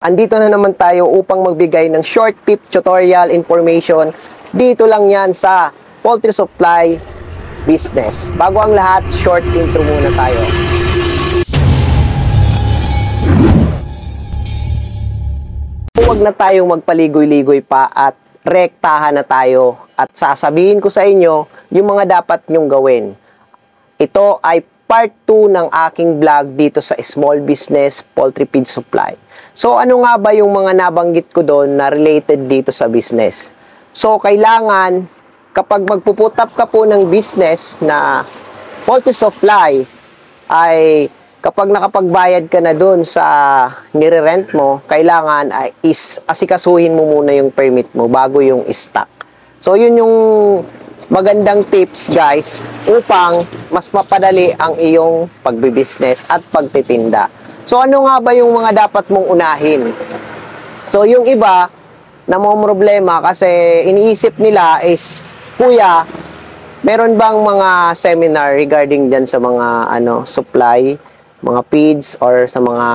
andito na naman tayo upang magbigay ng short tip tutorial information. Dito lang yan sa poultry supply business. Bago ang lahat, short intro muna tayo. Huwag na tayong magpaligoy-ligoy pa at rektahan na tayo at sasabihin ko sa inyo yung mga dapat nyong gawin. Ito ay part 2 ng aking vlog dito sa Small Business Poultry Feed Supply. So ano nga ba yung mga nabanggit ko doon na related dito sa business? So kailangan kapag magpuput up ka po ng business na poultry supply ay kapag nakapagbayad ka na doon sa nire-rent mo, kailangan ay asikasuhin mo muna yung permit mo bago yung stock. So yun yung magandang tips guys upang mas mapadali ang iyong pagbibusiness at pagtitinda. So ano nga ba yung mga dapat mong unahin? So yung iba na mga problema kasi iniisip nila is, kuya, meron bang mga seminar regarding dyan sa mga supply, mga feeds or sa mga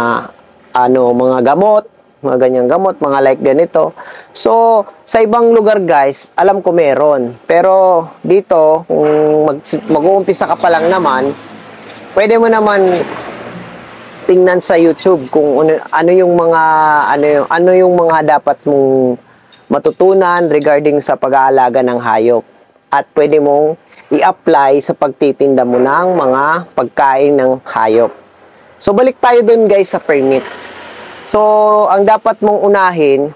mga gamot, mga ganyang gamot, mga like ganito. So, sa ibang lugar guys, alam ko meron. Pero dito, kung mag-uumpisa ka pa lang naman, pwede mo naman tingnan sa YouTube kung ano yung mga dapat mong matutunan regarding sa pag-aalaga ng hayop. At pwede mong i-apply sa pagtitinda mo ng mga pagkain ng hayop. So, balik tayo dun guys sa permit. So, ang dapat mong unahin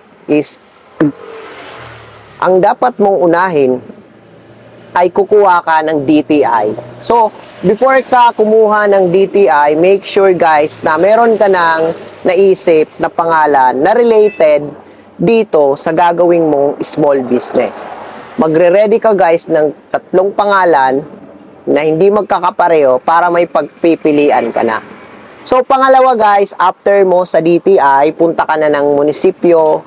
ay kukuha ka ng DTI. So, before ka kumuha ng DTI, make sure guys na meron ka ng naisip na pangalan na related dito sa gagawing mong small business. Magre-ready ka guys ng 3 pangalan na hindi magkakapareho para may pagpipilian ka na. So, pangalawa guys, after mo sa DTI, punta ka na ng munisipyo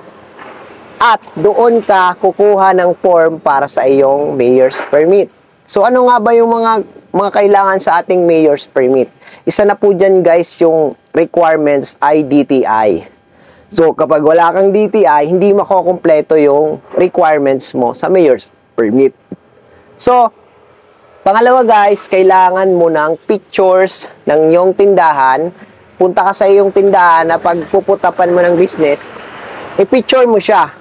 at doon ka kukuha ng form para sa iyong mayor's permit. So, ano nga ba yung mga kailangan sa ating mayor's permit? Isa na po dyan guys yung requirements ay DTI. So, kapag wala kang DTI, hindi makukumpleto yung requirements mo sa mayor's permit. So, pangalawa guys, kailangan mo ng pictures ng iyong tindahan. Punta ka sa iyong tindahan na pagpuputapan mo ng business, i-picture mo siya.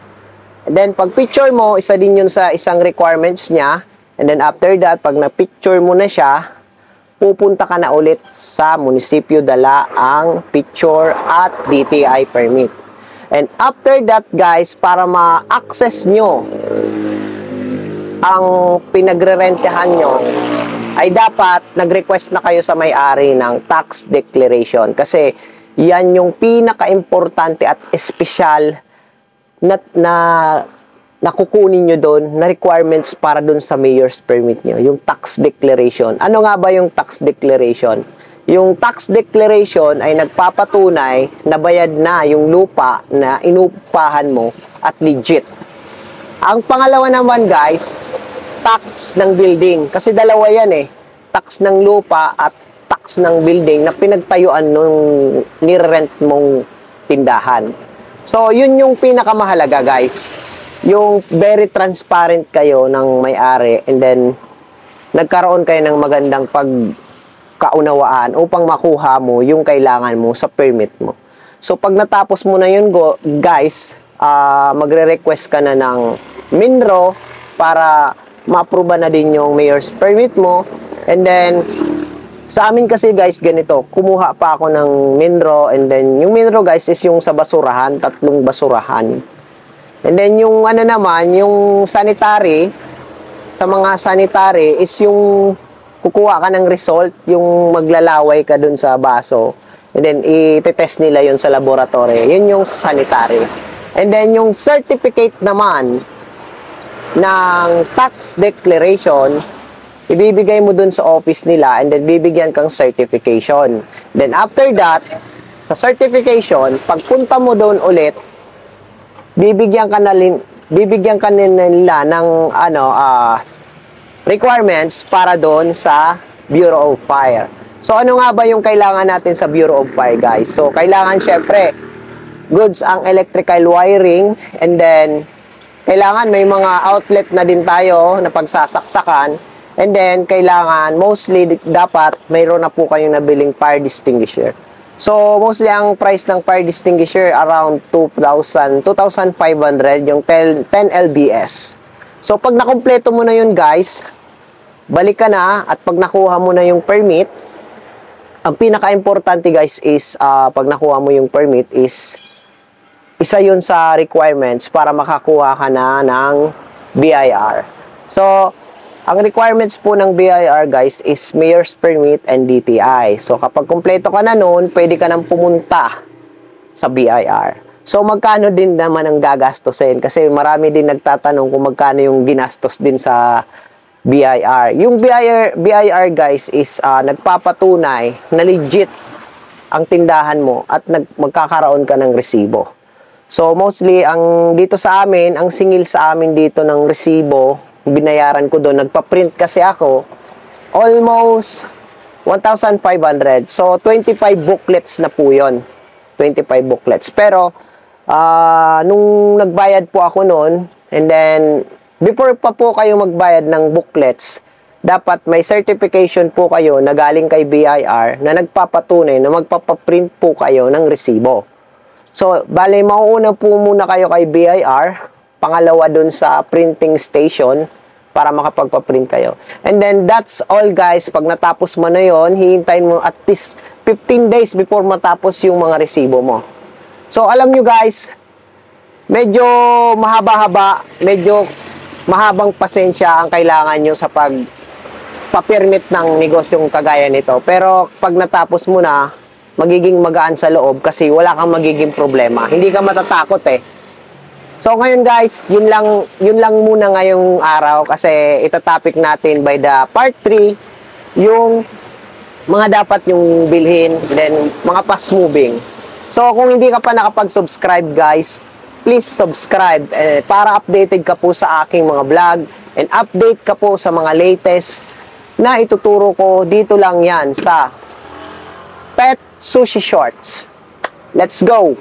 And then pag picture mo, isa din yun sa isang requirements niya. And then after that, pag na-picture mo na siya, pupunta ka na ulit sa munisipyo, dala ang picture at DTI permit. And after that guys, para ma-access nyo ang pinagre-rentahan nyo, ay dapat nag-request na kayo sa may-ari ng tax declaration. Kasi yan yung pinaka-importante at espesyal na kukunin nyo doon na requirements para doon sa mayor's permit nyo. Yung tax declaration. Ano nga ba yung tax declaration? Yung tax declaration ay nagpapatunay na bayad na yung lupa na inupahan mo at legit. Ang pangalawa naman guys, tax ng building. Kasi dalawa yan eh. Tax ng lupa at tax ng building na pinagtayuan nung nirent mong tindahan. So, yun yung pinakamahalaga guys. Yung very transparent kayo ng may-ari and then nagkaroon kayo ng magandang pagkaunawaan upang makuha mo yung kailangan mo sa permit mo. So, pag natapos mo na yun guys, magre-request ka na ng MINRO para ma-approve na din yung mayor's permit mo. And then, sa amin kasi guys, ganito, kumuha pa ako ng MINRO. And then, yung MINRO guys is yung sa basurahan, 3 basurahan. And then, yung naman, yung sanitary, sa mga sanitary is yung kukuha ka ng result, yung maglalaway ka dun sa baso. And then, i-test nila yun sa laboratory. Yun yung sanitary. And then, yung certificate naman ng tax declaration, ibibigay mo dun sa office nila and then bibigyan kang certification. Then, after that, sa certification, pagpunta mo doon ulit, bibigyan ka nila ng requirements para doon sa Bureau of Fire. So, ano nga ba yung kailangan natin sa Bureau of Fire, guys? So, kailangan syempre goods ang electrical wiring, and then kailangan may mga outlet na din tayo na pagsasaksakan, and then kailangan mostly dapat mayroon na po kayong nabiling fire extinguisher. So mostly ang price ng fire extinguisher around 2,500 yung 10 lbs. So pag nakumpleto mo na yun guys, balik ka na, at pag nakuha mo na yung permit, ang pinaka-importante guys is pag nakuha mo yung permit is isa yun sa requirements para makakuha ka na ng BIR. So ang requirements po ng BIR guys is Mayor's Permit and DTI. So kapag kumpleto ka na noon, pwede ka nang pumunta sa BIR. So magkano din naman ang gagastusin? Kasi marami din nagtatanong kung magkano yung ginastos din sa BIR. Yung BIR guys is nagpapatunay na legit ang tindahan mo at magkakaroon ka ng resibo. So mostly ang dito sa amin, ang singil sa amin dito ng resibo, binayaran ko doon, nagpa-print kasi ako, almost 1,500. So 25 booklets na po yun. 25 booklets. Pero nung nagbayad po ako noon, and then before pa po kayo magbayad ng booklets, dapat may certification po kayo na galing kay BIR na nagpapatunay na magpapaprint po kayo ng resibo. So bale, mauuna po muna kayo kay BIR, pangalawa dun sa printing station para makapagpa-print kayo. And then that's all guys. Pag natapos mo na yon, hihintayin mo at least 15 days before matapos yung mga resibo mo. So alam nyo guys, medyo mahaba-haba, medyo mahabang pasensya ang kailangan nyo sa pagpa-permit ng negosyong kagaya nito. Pero pag natapos mo na, magiging magaan sa loob kasi wala kang magiging problema. Hindi ka matatakot eh. So ngayon guys, yun lang muna ngayong araw kasi itatopic natin by the part 3 yung mga dapat yung bilhin, then mga fast moving. So kung hindi ka pa nakapag-subscribe guys, please subscribe para updated ka po sa aking mga vlog and update ka po sa mga latest na ituturo ko. Dito lang yan sa Pet Sushi Shorts. Let's go!